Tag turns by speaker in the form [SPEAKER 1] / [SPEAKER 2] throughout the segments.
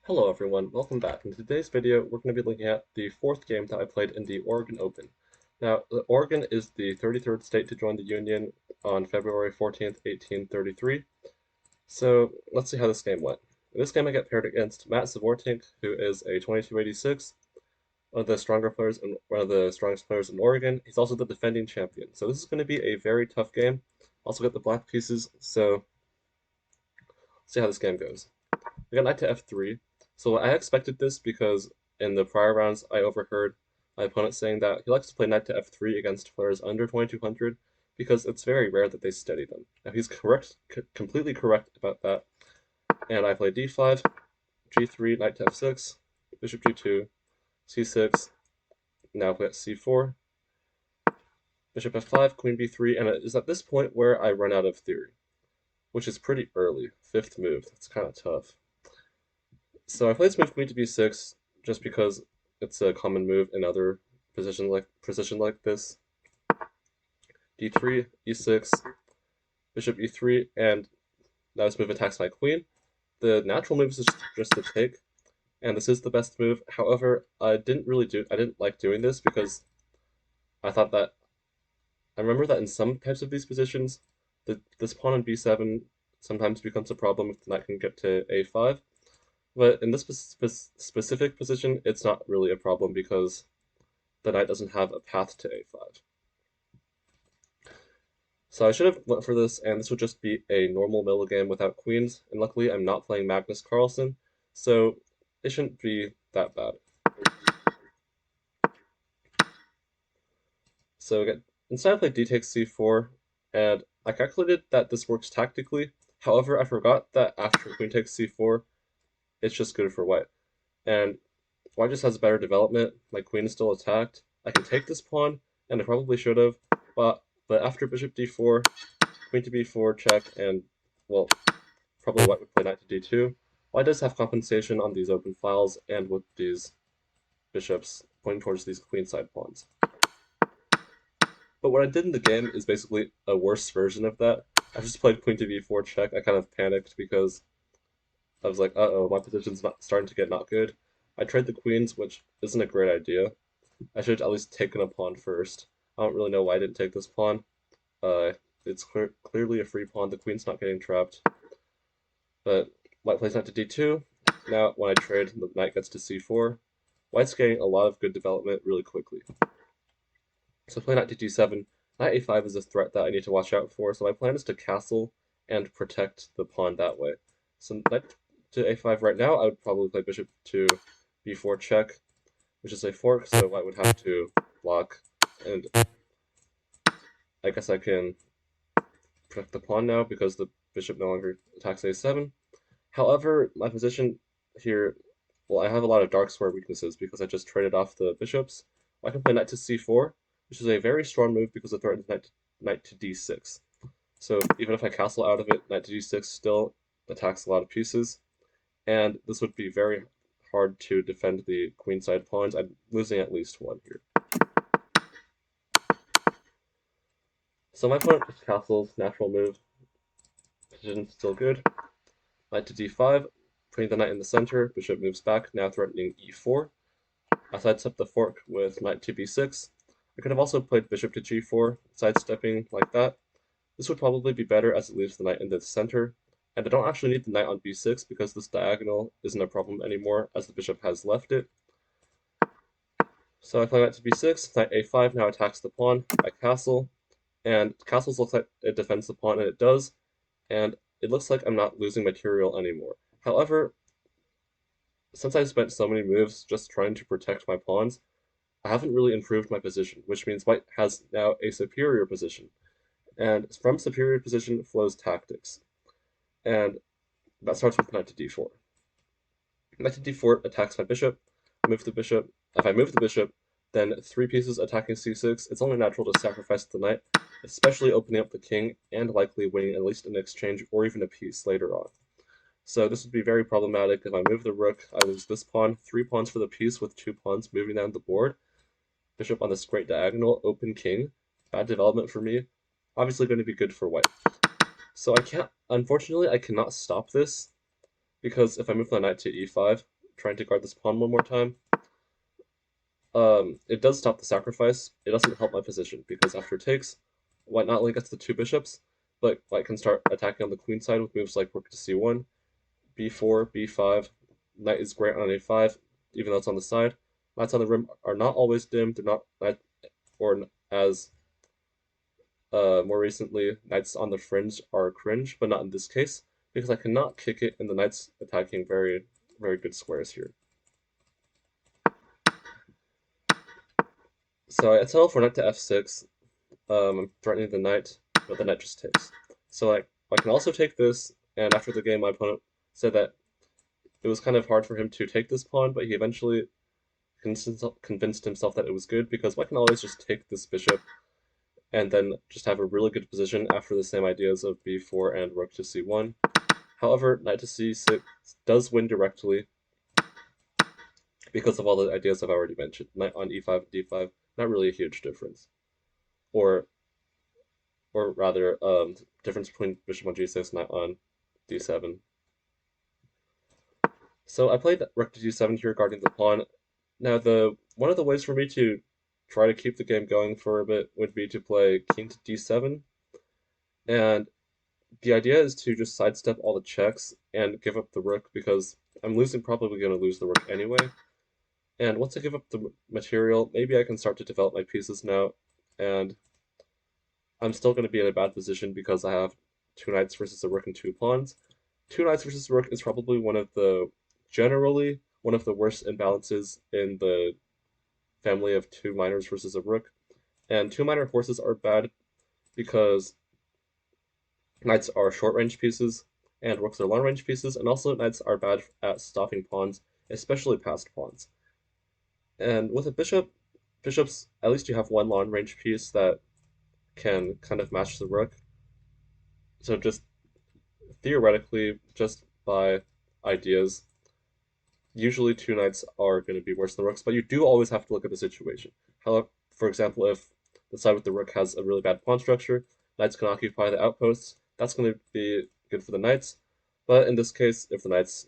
[SPEAKER 1] Hello everyone, welcome back. In today's video, we're going to be looking at the fourth game that I played in the Oregon Open. Now, Oregon is the 33rd state to join the Union on February 14th, 1833. So let's see how this game went. In this game, I get paired against Matt Zvortink, who is a 2286, one of the stronger players and one of the strongest players in Oregon. He's also the defending champion. So this is going to be a very tough game. Also got the black pieces, so let's see how this game goes. We got knight to f3. So I expected this because in the prior rounds I overheard my opponent saying that he likes to play knight to f3 against players under 2200 because it's very rare that they steady them. Now he's completely correct about that. And I play d5, g3, knight to f6, bishop g2, c6, now play at c4, bishop f5, queen b3, and it is at this point where I run out of theory, which is pretty early, fifth move. That's kind of tough. So I play this move queen to b6 just because it's a common move in other position like this. d3, e6, bishop e3, and now this move attacks my queen. The natural move is just to take, and this is the best move. However, I didn't like doing this because I thought that I remember that in some types of these positions, this pawn on b7 sometimes becomes a problem if the knight can get to a5. But in this specific position, it's not really a problem because the knight doesn't have a path to a5. So I should have went for this, and this would just be a normal middle game without queens. And luckily, I'm not playing Magnus Carlsen, so it shouldn't be that bad. So again, instead I played d takes c4, and I calculated that this works tactically. However, I forgot that after queen takes c4, it's just good for white. And white just has better development. My queen is still attacked. I can take this pawn, and I probably should have, but after bishop d4, queen to b4 check, and well, probably white would play knight to d2. White does have compensation on these open files and with these bishops pointing towards these queenside pawns. But what I did in the game is basically a worse version of that. I just played queen to b4 check. I kind of panicked because I was like, uh-oh, my position's not starting to get not good. I trade the queens, which isn't a great idea. I should have at least taken a pawn first. I don't really know why I didn't take this pawn. It's clearly a free pawn. The queen's not getting trapped. But white plays knight to d2. Now, when I trade, the knight gets to c4. White's getting a lot of good development really quickly. So play knight to d7. Knight a5 is a threat that I need to watch out for, so my plan is to castle and protect the pawn that way. So knight to a5 right now, I would probably play bishop to b4 check, which is a fork, so white would have to block, and I guess I can protect the pawn now because the bishop no longer attacks a7. However, my position here, well, I have a lot of dark square weaknesses because I just traded off the bishops. I can play knight to c4, which is a very strong move because it threatens knight to d6. So even if I castle out of it, knight to d6 still attacks a lot of pieces, and this would be very hard to defend the queenside pawns. I'm losing at least one here. So my opponent just castles, natural move. Position's still good. Knight to d5, putting the knight in the center. Bishop moves back, now threatening e4. I sidestep the fork with knight to b6. I could have also played bishop to g4, sidestepping like that. This would probably be better as it leaves the knight in the center, and I don't actually need the knight on b6 because this diagonal isn't a problem anymore as the bishop has left it. So I play knight to b6, knight a5 now attacks the pawn. I castle, and castles looks like it defends the pawn, and it does, and it looks like I'm not losing material anymore. However, since I spent so many moves just trying to protect my pawns, I haven't really improved my position, which means white has now a superior position. And from superior position flows tactics. And that starts with knight to d4. Knight to d4 attacks my bishop, move the bishop. If I move the bishop, then three pieces attacking c6, it's only natural to sacrifice the knight, especially opening up the king and likely winning at least an exchange or even a piece later on. So this would be very problematic. If I move the rook, I lose this pawn, 3 pawns for the piece with 2 pawns moving down the board. Bishop on this great diagonal, open king. Bad development for me. Obviously going to be good for white. So unfortunately, I cannot stop this, because if I move my knight to e5, trying to guard this pawn one more time. It does stop the sacrifice. It doesn't help my position because after takes, white not only gets the two bishops, but white can start attacking on the queen side with moves like rook to c1, b4, b5. Knight is great on a5, even though it's on the side. Knights on the rim are not always dim. They're not, or as more recently, knights on the fringe are cringe, but not in this case because I cannot kick it, and the knight's attacking very, very good squares here. So I settle for knight to f6. I'm threatening the knight, but the knight just takes. So I can also take this, and after the game, my opponent said that it was kind of hard for him to take this pawn, but he eventually convinced himself that it was good because white can always just take this bishop and then just have a really good position after the same ideas of b4 and rook to c1. However, knight to c6 does win directly because of all the ideas I've already mentioned. Knight on e5 and d5, not really a huge difference. Or rather, difference between bishop on g6, knight on d7. So I played rook to d7 here guarding the pawn. Now one of the ways for me to try to keep the game going for a bit would be to play king to d7. And the idea is to just sidestep all the checks and give up the rook because I'm probably going to lose the rook anyway. And once I give up the material, maybe I can start to develop my pieces now. And I'm still going to be in a bad position because I have two knights versus a rook and two pawns. Two knights versus a rook is probably generally one of the worst imbalances in the family of two minors versus a rook. And two minor horses are bad because knights are short-range pieces and rooks are long-range pieces, and also knights are bad at stopping pawns, especially passed pawns. And with a bishops, at least you have one long-range piece that can kind of match the rook. So just theoretically, just by ideas, usually two knights are going to be worse than rooks, but you do always have to look at the situation. However, for example, if the side with the rook has a really bad pawn structure, knights can occupy the outposts. That's going to be good for the knights. But in this case, if the knights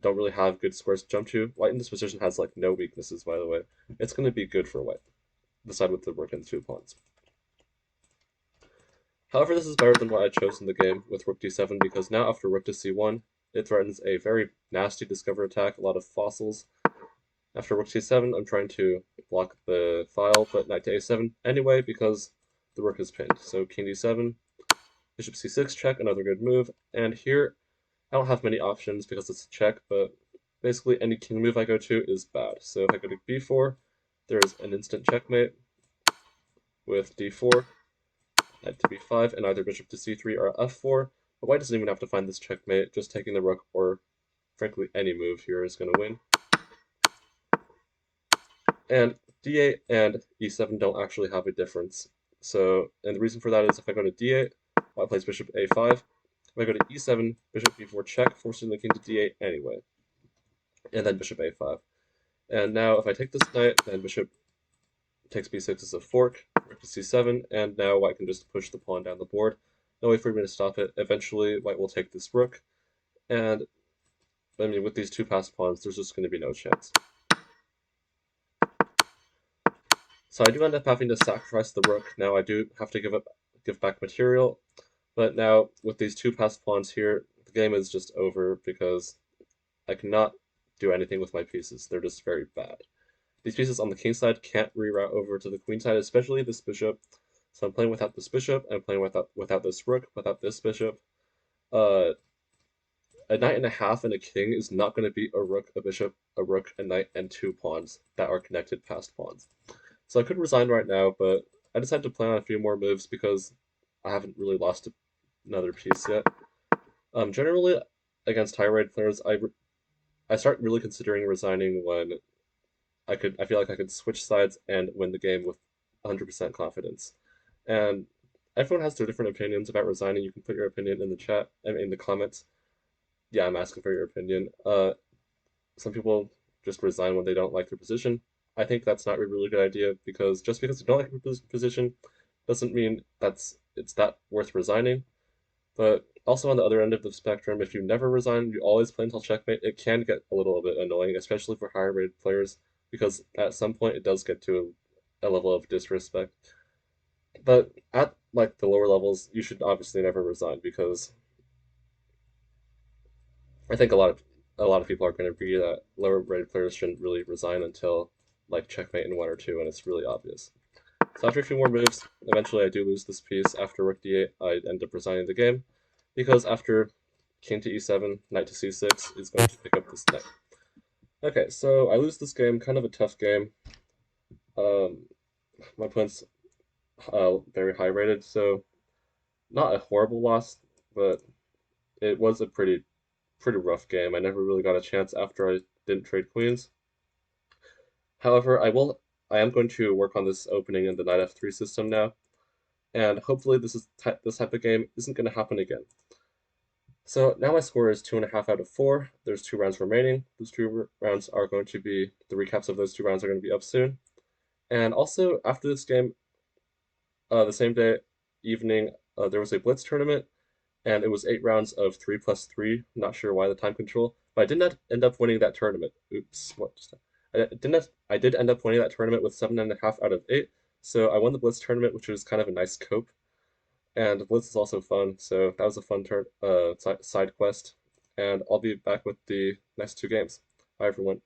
[SPEAKER 1] don't really have good squares to jump to, white in this position has like no weaknesses, by the way. It's going to be good for white, the side with the rook and two pawns. However, this is better than what I chose in the game with rook d7 because now after rook to c1, it threatens a very nasty discover attack, a lot of fossils. After rook c7, I'm trying to block the file, but knight to a7 anyway because the rook is pinned. So king d7, bishop c6 check, another good move. And here, I don't have many options because it's a check, but basically any king move I go to is bad. So if I go to b4, there's an instant checkmate with d4, knight to b5, and either bishop to c3 or f4. But white doesn't even have to find this checkmate, just taking the rook or frankly any move here is going to win. And d8 and e7 don't actually have a difference. So, and the reason for that is if I go to d8, white plays bishop a5. If I go to e7, bishop b4 check, forcing the king to d8 anyway. And then bishop a5. And now if I take this knight, then bishop takes b6 as a fork, rook to c7, and now white can just push the pawn down the board. No way for me to stop it. Eventually, white will take this rook, and I mean, with these two passed pawns, there's just going to be no chance. So I do end up having to sacrifice the rook. Now I do have to give back material, but now with these two passed pawns here, the game is just over because I cannot do anything with my pieces. They're just very bad. These pieces on the king side can't reroute over to the queen side, especially this bishop. So I'm playing without this bishop, I'm playing without this rook, without this bishop. A knight and a half and a king is not going to beat a rook, a bishop, a rook, a knight, and two pawns that are connected passed pawns. So I could resign right now, but I decided to plan on a few more moves because I haven't really lost another piece yet. Generally, against high-rated players, I start really considering resigning when I feel like I could switch sides and win the game with 100% confidence. And everyone has their different opinions about resigning. You can put your opinion in the chat and in the comments. Yeah, I'm asking for your opinion. Some people just resign when they don't like their position. I think that's not a really good idea because just because you don't like your position doesn't mean it's that worth resigning. But Also, on the other end of the spectrum, if you never resign, you always play until checkmate, it can get a little bit annoying, especially for higher rated players, because at some point it does get to a level of disrespect. But at like the lower levels, you should obviously never resign because I think a lot of people are going to agree that lower rated players shouldn't really resign until like checkmate in one or two, and it's really obvious. So after a few more moves, eventually I do lose this piece. After rook d8, I end up resigning the game because after king to e7, knight to c6 is going to pick up this knight. Okay, so I lose this game, kind of a tough game. Um, my opponent's very high rated, so not a horrible loss, but it was a pretty rough game. I never really got a chance after I didn't trade queens. However, I am going to work on this opening in the knight f3 system now, and hopefully this type of game isn't going to happen again. So now my score is 2.5 out of 4. There's 2 rounds remaining. Those 2 rounds are going to be the recaps of those 2 rounds are going to be up soon. And also after this game, the same day evening, there was a blitz tournament, and it was 8 rounds of 3+3. Not sure why the time control, but I did not end up winning that tournament. Oops, what just I did end up winning that tournament with 7.5 out of 8. So I won the blitz tournament, which was kind of a nice cope. And Blitz is also fun, so that was a fun side quest. And I'll be back with the next 2 games. Bye, everyone.